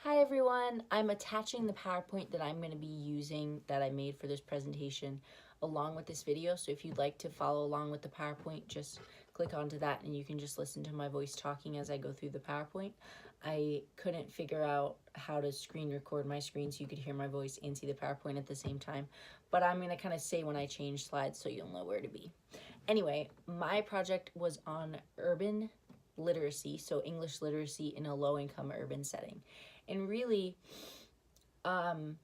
Hi everyone, I'm attaching the PowerPoint that I'm going to be using that I made for this presentation along with this video. So if you'd like to follow along with the PowerPoint, just click onto that and you can just listen to my voice talking as I go through the PowerPoint. I couldn't figure out how to screen record my screen so you could hear my voice and see the PowerPoint at the same time, but I'm going to kind of say when I change slides so you'll know where to be. Anyway, my project was on urban literacy, so English literacy in a low-income urban setting. And really, the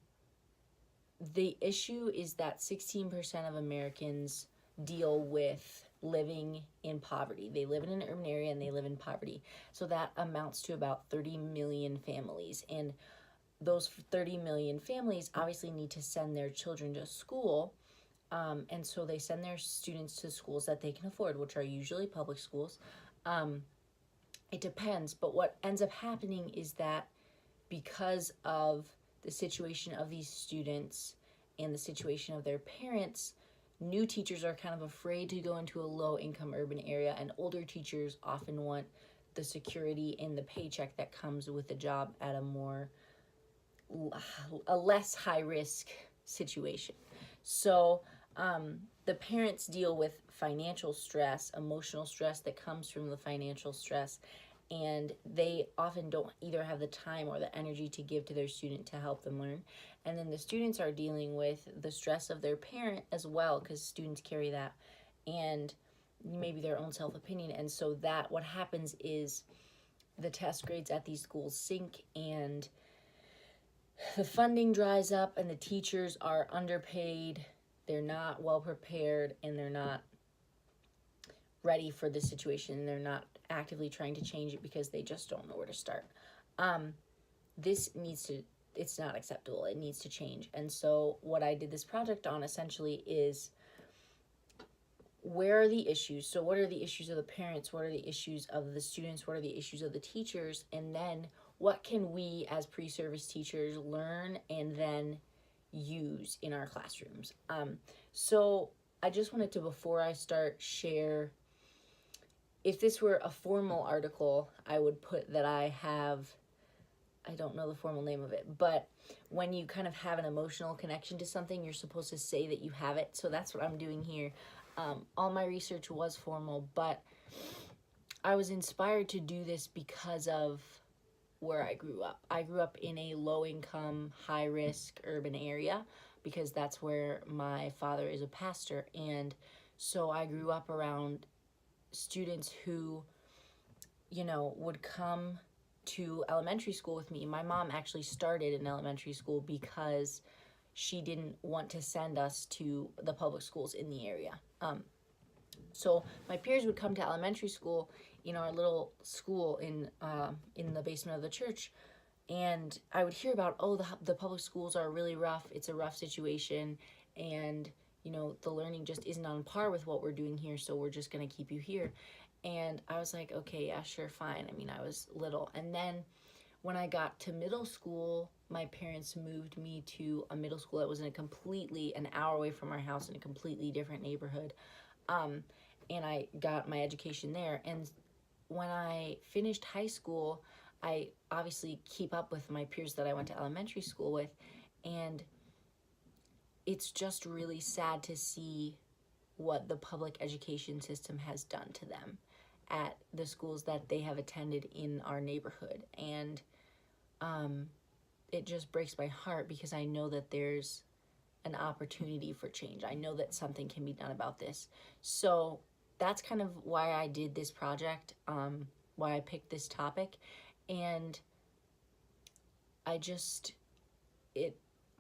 issue is that 16% of Americans deal with living in poverty. They live in an urban area and they live in poverty. So that amounts to about 30 million families. And those 30 million families obviously need to send their children to school. And so they send their students to schools that they can afford, which are usually public schools. It depends, but what ends up happening is that because of the situation of these students and the situation of their parents, new teachers are kind of afraid to go into a low-income urban area, and older teachers often want the security and the paycheck that comes with a job at a less high-risk situation. So the parents deal with financial stress, emotional stress that comes from the financial stress, and they often don't either have the time or the energy to give to their student to help them learn. And then the students are dealing with the stress of their parent as well, because students carry that and maybe their own self-opinion. And so that what happens is the test grades at these schools sink, and the funding dries up, and the teachers are underpaid, they're not well prepared, and they're not ready for the situation. They're not actively trying to change it because they just don't know where to start. It's not acceptable. It needs to change. And so what I did this project on essentially is, where are the issues? So what are the issues of the parents? What are the issues of the students? What are the issues of the teachers? And then what can we as pre-service teachers learn and then use in our classrooms? So I just wanted to, before I start, share, if this were a formal article, I would put that I don't know the formal name of it, but when you kind of have an emotional connection to something, you're supposed to say that you have it. So that's what I'm doing here. All my research was formal, but I was inspired to do this because of where I grew up. I grew up in a low-income, high-risk urban area because that's where my father is a pastor. And so I grew up around students who, would come to elementary school with me. My mom actually started in elementary school because she didn't want to send us to the public schools in the area. So my peers would come to elementary school in our little school in the basement of the church, and I would hear about, the public schools are really rough. It's a rough situation, and the learning just isn't on par with what we're doing here, so we're just going to keep you here. And I was like, okay, yeah, sure, fine. I mean, I was little. And then when I got to middle school, my parents moved me to a middle school that was in an hour away from our house in a completely different neighborhood. And I got my education there. And when I finished high school, I obviously keep up with my peers that I went to elementary school with, and it's just really sad to see what the public education system has done to them at the schools that they have attended in our neighborhood. And it just breaks my heart because I know that there's an opportunity for change. I know that something can be done about this. So that's kind of why I did this project, why I picked this topic. And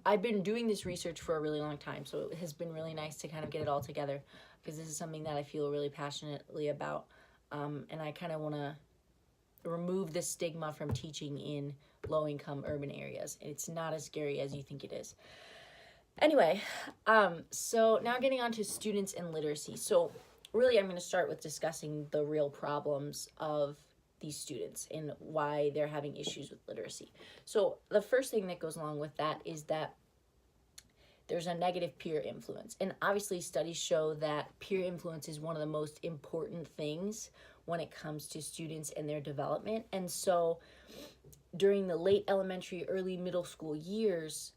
I've been doing this research for a really long time, so it has been really nice to kind of get it all together because this is something that I feel really passionately about, and I kind of want to remove the stigma from teaching in low-income urban areas. It's not as scary as you think it is. Anyway, so now getting on to students and literacy. So really I'm going to start with discussing the real problems of these students and why they're having issues with literacy. So the first thing that goes along with that is that there's a negative peer influence. And obviously studies show that peer influence is one of the most important things when it comes to students and their development. And so during the late elementary, early middle school years,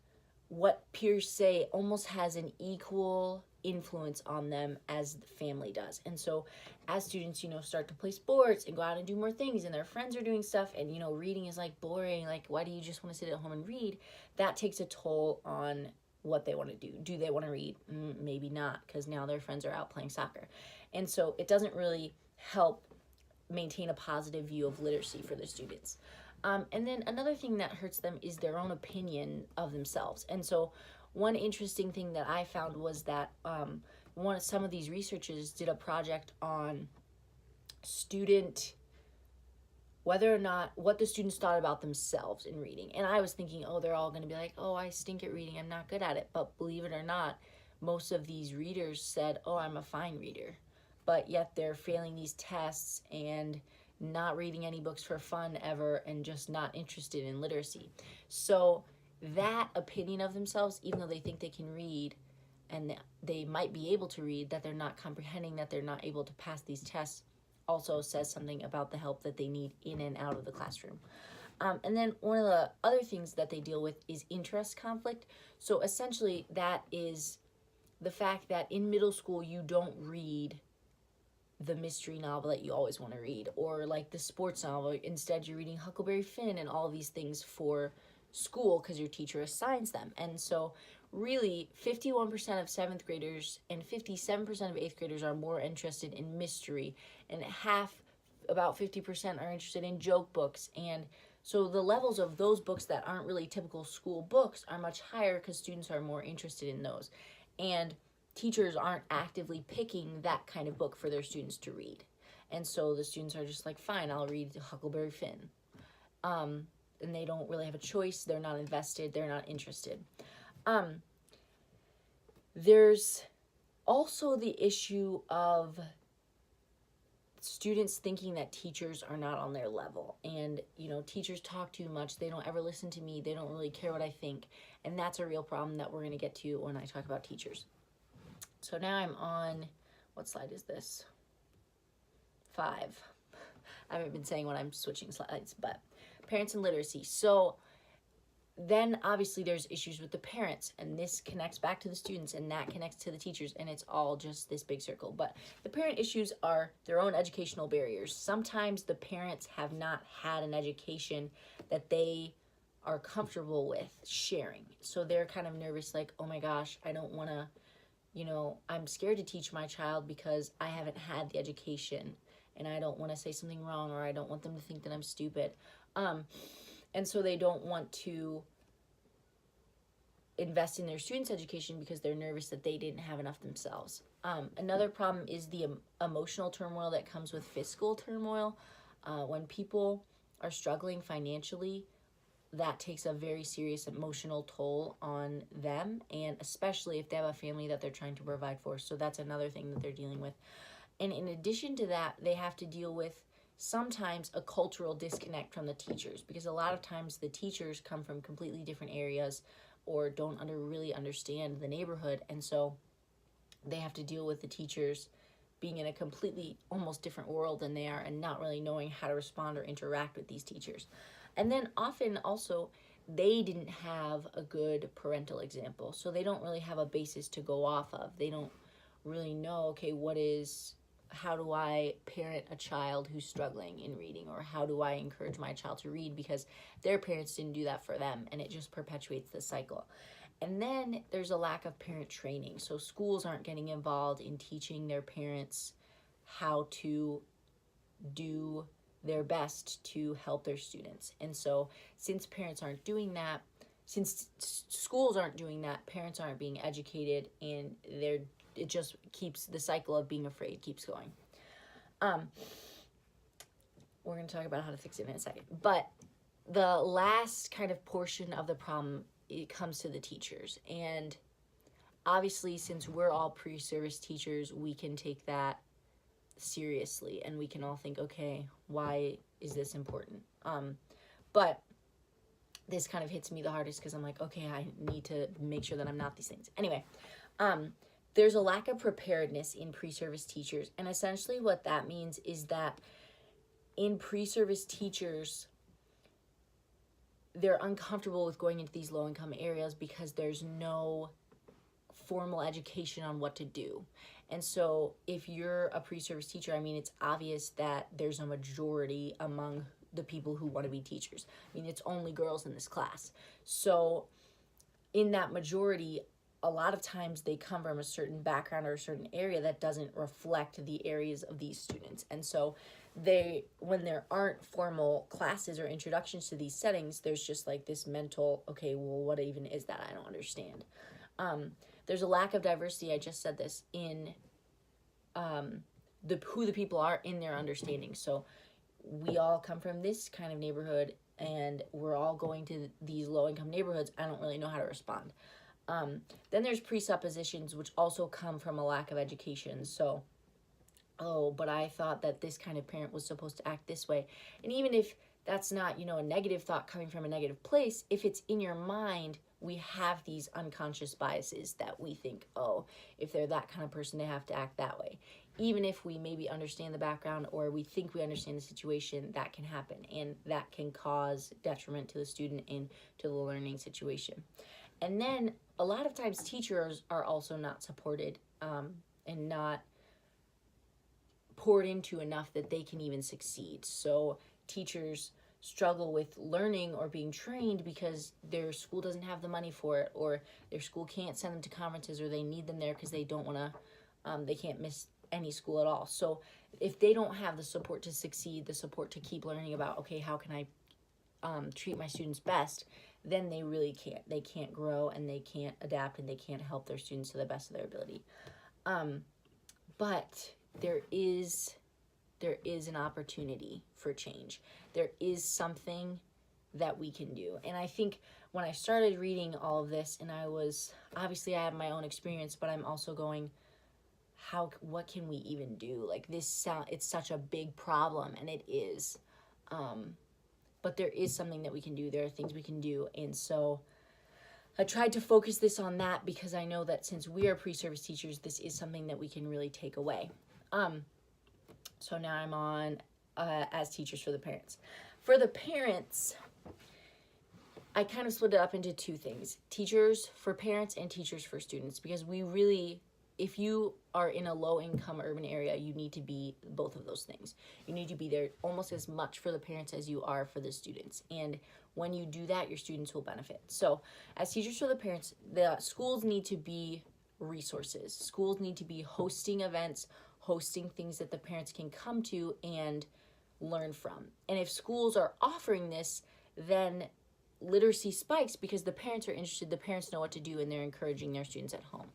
what peers say almost has an equal influence on them as the family does. And so as students, start to play sports and go out and do more things, and their friends are doing stuff, and reading is like boring, like why do you just want to sit at home and read? That takes a toll on what they want to do. Do they want to read? Maybe not, because now their friends are out playing soccer. And so it doesn't really help maintain a positive view of literacy for the students. And then another thing that hurts them is their own opinion of themselves. And so one interesting thing that I found was that some of these researchers did a project on whether or not what the students thought about themselves in reading. And I was thinking, they're all going to be like, I stink at reading, I'm not good at it. But believe it or not, most of these readers said, I'm a fine reader. But yet they're failing these tests and not reading any books for fun ever, and just not interested in literacy. So that opinion of themselves, even though they think they can read and they might be able to read, that they're not comprehending, that they're not able to pass these tests, also says something about the help that they need in and out of the classroom. And then one of the other things that they deal with is interest conflict. So essentially that is the fact that in middle school you don't read the mystery novel that you always want to read, or like the sports novel. Instead, you're reading Huckleberry Finn and all these things for school because your teacher assigns them. And so really 51% of 7th graders and 57% of 8th graders are more interested in mystery, and about 50% are interested in joke books. And so the levels of those books that aren't really typical school books are much higher because students are more interested in those. And teachers aren't actively picking that kind of book for their students to read. And so the students are just like, fine, I'll read Huckleberry Finn. And they don't really have a choice. They're not invested. They're not interested. There's also the issue of students thinking that teachers are not on their level. And, teachers talk too much. They don't ever listen to me. They don't really care what I think. And that's a real problem that we're going to get to when I talk about teachers. So now I'm on, what slide is this? 5. I haven't been saying when I'm switching slides, but parents and literacy. So then obviously there's issues with the parents, and this connects back to the students, and that connects to the teachers, and it's all just this big circle. But the parent issues are their own educational barriers. Sometimes the parents have not had an education that they are comfortable with sharing. So they're kind of nervous, like, oh my gosh, I don't want to, I'm scared to teach my child because I haven't had the education, and I don't want to say something wrong, or I don't want them to think that I'm stupid. And so they don't want to invest in their students' education because they're nervous that they didn't have enough themselves. Another problem is the emotional turmoil that comes with fiscal turmoil. When people are struggling financially, that takes a very serious emotional toll on them, and especially if they have a family that they're trying to provide for. So that's another thing that they're dealing with. And in addition to that, they have to deal with sometimes a cultural disconnect from the teachers, because a lot of times the teachers come from completely different areas or don't really understand the neighborhood, and so they have to deal with the teachers being in a completely almost different world than they are, and not really knowing how to respond or interact with these teachers. And then often also they didn't have a good parental example, so they don't really have a basis to go off of. They don't really know, okay, how do I parent a child who's struggling in reading, or how do I encourage my child to read, because their parents didn't do that for them, and it just perpetuates the cycle. And then there's a lack of parent training. So schools aren't getting involved in teaching their parents how to do their best to help their students. And so since parents aren't doing that, since schools aren't doing that, parents aren't being educated, and it just keeps the cycle of being afraid keeps going. We're going to talk about how to fix it in a second. But the last kind of portion of the problem, it comes to the teachers. And obviously, since we're all pre-service teachers, we can take that seriously, and we can all think, okay, why is this important? But this kind of hits me the hardest because I'm like, okay, I need to make sure that I'm not these things. Anyway, there's a lack of preparedness in pre-service teachers, and essentially what that means is that in pre-service teachers, they're uncomfortable with going into these low-income areas because there's no formal education on what to do. And so if you're a pre-service teacher, I mean, it's obvious that there's a majority among the people who want to be teachers. I mean, it's only girls in this class. So in that majority, a lot of times they come from a certain background or a certain area that doesn't reflect the areas of these students. And so when there aren't formal classes or introductions to these settings, there's just like this mental, okay, well, what even is that? I don't understand. There's a lack of diversity, I just said this, in who the people are in their understanding. So we all come from this kind of neighborhood, and we're all going to these low-income neighborhoods. I don't really know how to respond. Then there's presuppositions, which also come from a lack of education. So, oh, but I thought that this kind of parent was supposed to act this way. And even if that's not, a negative thought coming from a negative place, if it's in your mind, we have these unconscious biases that we think, oh, if they're that kind of person, they have to act that way. Even if we maybe understand the background or we think we understand the situation, that can happen, and that can cause detriment to the student and to the learning situation. And then a lot of times teachers are also not supported and not poured into enough that they can even succeed. So teachers struggle with learning or being trained because their school doesn't have the money for it, or their school can't send them to conferences, or they need them there because they don't want to, they can't miss any school at all. So if they don't have the support to succeed, the support to keep learning about, okay, how can I treat my students best, then they really can't. They can't grow, and they can't adapt, and they can't help their students to the best of their ability. But there is an opportunity for change. There is something that we can do. And I think when I started reading all of this, and I have my own experience, but I'm also going, what can we even do? Like it's such a big problem, and it is. But there is something that we can do. There are things we can do. And so I tried to focus this on that because I know that since we are pre-service teachers, this is something that we can really take away. So now I'm on as teachers for the parents. For the parents, I kind of split it up into two things. Teachers for parents and teachers for students, because if you are in a low-income urban area, you need to be both of those things. You need to be there almost as much for the parents as you are for the students. And when you do that, your students will benefit. So as teachers for the parents, the schools need to be resources. Schools need to be hosting events, hosting things that the parents can come to and learn from. And if schools are offering this, then literacy spikes because the parents are interested, the parents know what to do, and they're encouraging their students at home.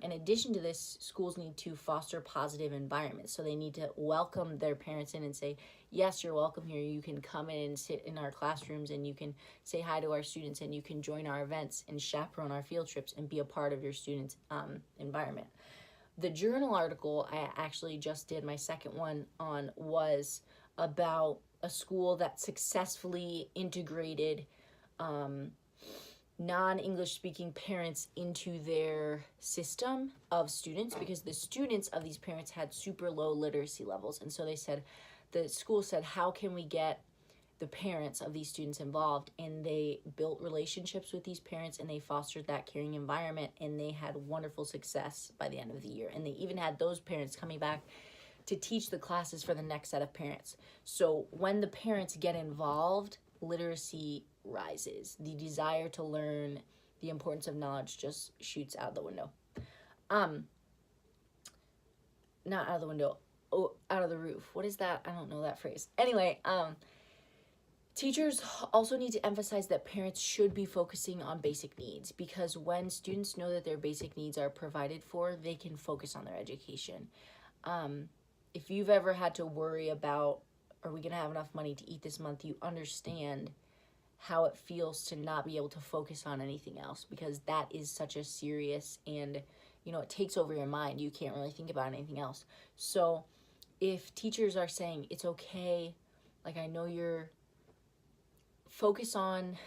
In addition to this, schools need to foster positive environments. So they need to welcome their parents in and say, yes, you're welcome here. You can come in and sit in our classrooms, and you can say hi to our students, and you can join our events and chaperone our field trips and be a part of your students' environment. The journal article I actually just did, my second one on, was about a school that successfully integrated non-English speaking parents into their system of students, because the students of these parents had super low literacy levels. And so the school said, how can we get the parents of these students involved? And they built relationships with these parents, and they fostered that caring environment, and they had wonderful success by the end of the year. And they even had those parents coming back to teach the classes for the next set of parents. So when the parents get involved, literacy rises. The desire to learn, the importance of knowledge just shoots out the window. Not out of the window, out of the roof. What is that? I don't know that phrase. Anyway, teachers also need to emphasize that parents should be focusing on basic needs, because when students know that their basic needs are provided for, they can focus on their education. If you've ever had to worry about, are we going to have enough money to eat this month, you understand how it feels to not be able to focus on anything else, because that is such a serious, and it takes over your mind. You can't really think about anything else. So if teachers are saying it's okay, like I know you're focus on,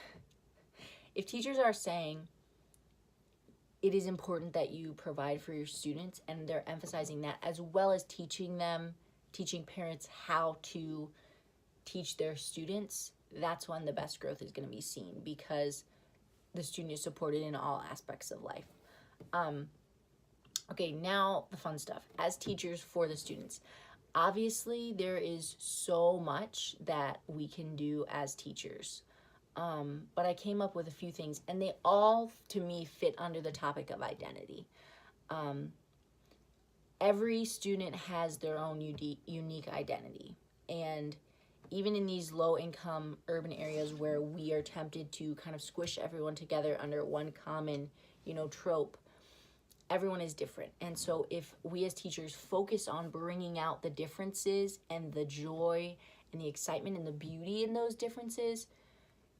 if teachers are saying it is important that you provide for your students, and they're emphasizing that, as well as teaching parents how to teach their students, that's when the best growth is going to be seen, because the student is supported in all aspects of life. Okay, now the fun stuff. As teachers for the students, obviously there is so much that we can do as teachers. But I came up with a few things, and they all, to me, fit under the topic of identity. Every student has their own unique identity. And even in these low-income urban areas where we are tempted to kind of squish everyone together under one common, trope, everyone is different. And so if we as teachers focus on bringing out the differences and the joy and the excitement and the beauty in those differences,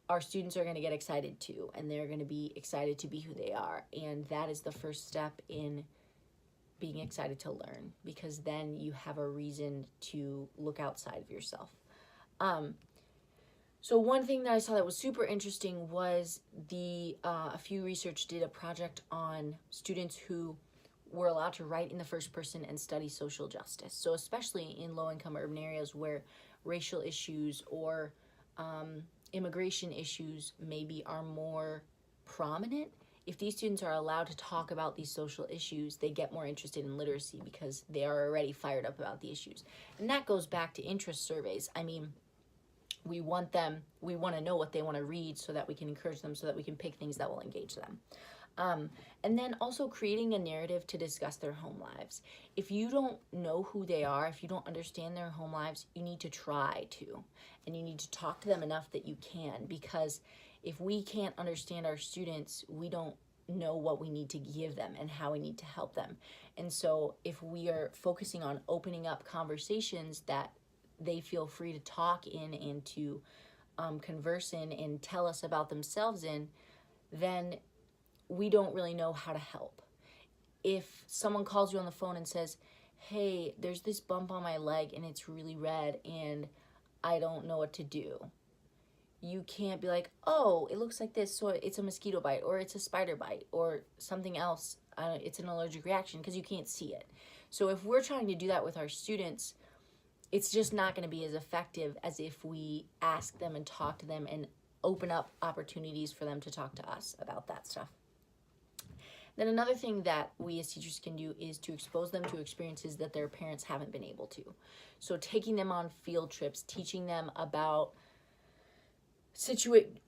our students are going to get excited too, and they're going to be excited to be who they are. And that is the first step in being excited to learn, because then you have a reason to look outside of yourself. So one thing that I saw that was super interesting was a few research did a project on students who were allowed to write in the first person and study social justice. So especially in low-income urban areas where racial issues or immigration issues maybe are more prominent, if these students are allowed to talk about these social issues, they get more interested in literacy because they are already fired up about the issues. And that goes back to interest surveys. I mean, we want to know what they want to read so that we can encourage them, so that we can pick things that will engage them. And then also creating a narrative to discuss their home lives. If you don't know who they are, if you don't understand their home lives, you need to try to. And you need to talk to them enough that you can, because if we can't understand our students, we don't know what we need to give them and how we need to help them. And so if we are focusing on opening up conversations that they feel free to talk in and to converse in and tell us about themselves in, then we don't really know how to help. If someone calls you on the phone and says, hey, there's this bump on my leg and it's really red and I don't know what to do, you can't be like, oh, it looks like this, so it's a mosquito bite, or it's a spider bite, or something else, it's an allergic reaction, because you can't see it. So if we're trying to do that with our students, it's just not going to be as effective as if we ask them and talk to them and open up opportunities for them to talk to us about that stuff. Then another thing that we as teachers can do is to expose them to experiences that their parents haven't been able to. So taking them on field trips, teaching them about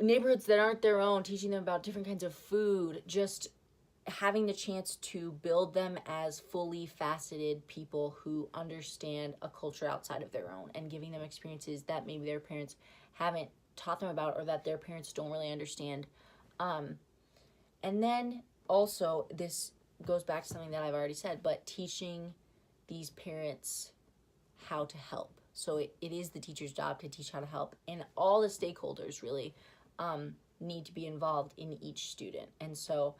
neighborhoods that aren't their own, teaching them about different kinds of food, just having the chance to build them as fully faceted people who understand a culture outside of their own, and giving them experiences that maybe their parents haven't taught them about, or that their parents don't really understand. And then also, this goes back to something that I've already said, but teaching these parents how to help. So it is the teacher's job to teach how to help, and all the stakeholders really need to be involved in each student. And so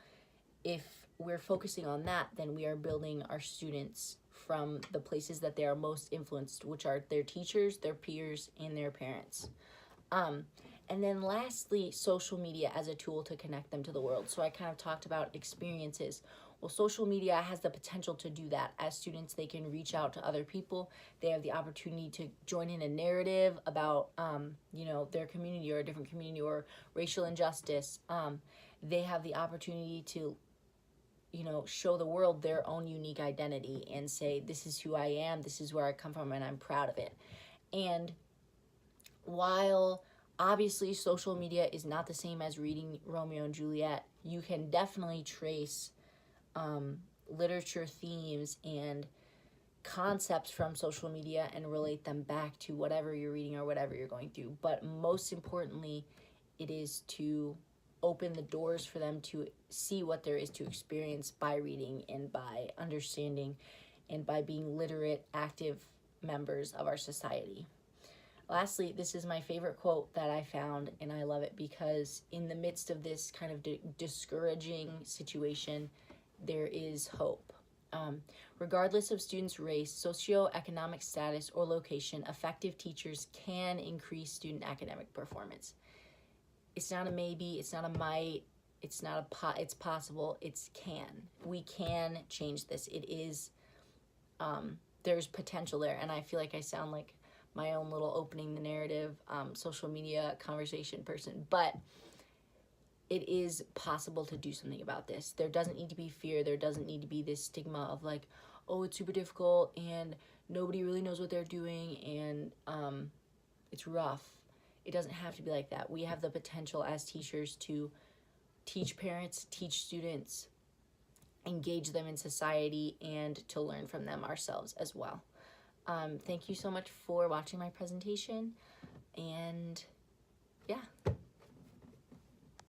if we're focusing on that, then we are building our students from the places that they are most influenced, which are their teachers, their peers, and their parents. And then lastly, social media as a tool to connect them to the world. So I kind of talked about experiences. Well, social media has the potential to do that. As students, they can reach out to other people. They have the opportunity to join in a narrative about, their community or a different community or racial injustice. They have the opportunity to, show the world their own unique identity and say, this is who I am, this is where I come from, and I'm proud of it. And while obviously social media is not the same as reading Romeo and Juliet, you can definitely trace literature themes and concepts from social media and relate them back to whatever you're reading or whatever you're going through. But most importantly, it is to open the doors for them to see what there is to experience by reading and by understanding and by being literate, active members of our society. Lastly, this is my favorite quote that I found, and I love it because in the midst of this kind of discouraging situation, there is hope. Regardless of students' race, socioeconomic status, or location, effective teachers can increase student academic performance. It's not a maybe, it's not a might, it's not it's possible, it's can. We can change this. It is, there's potential there, and I feel like I sound like my own little opening the narrative social media conversation person, but it is possible to do something about this. There doesn't need to be fear. There doesn't need to be this stigma of like, oh, it's super difficult and nobody really knows what they're doing and it's rough. It doesn't have to be like that. We have the potential as teachers to teach parents, teach students, engage them in society, and to learn from them ourselves as well. Thank you so much for watching my presentation, and yeah.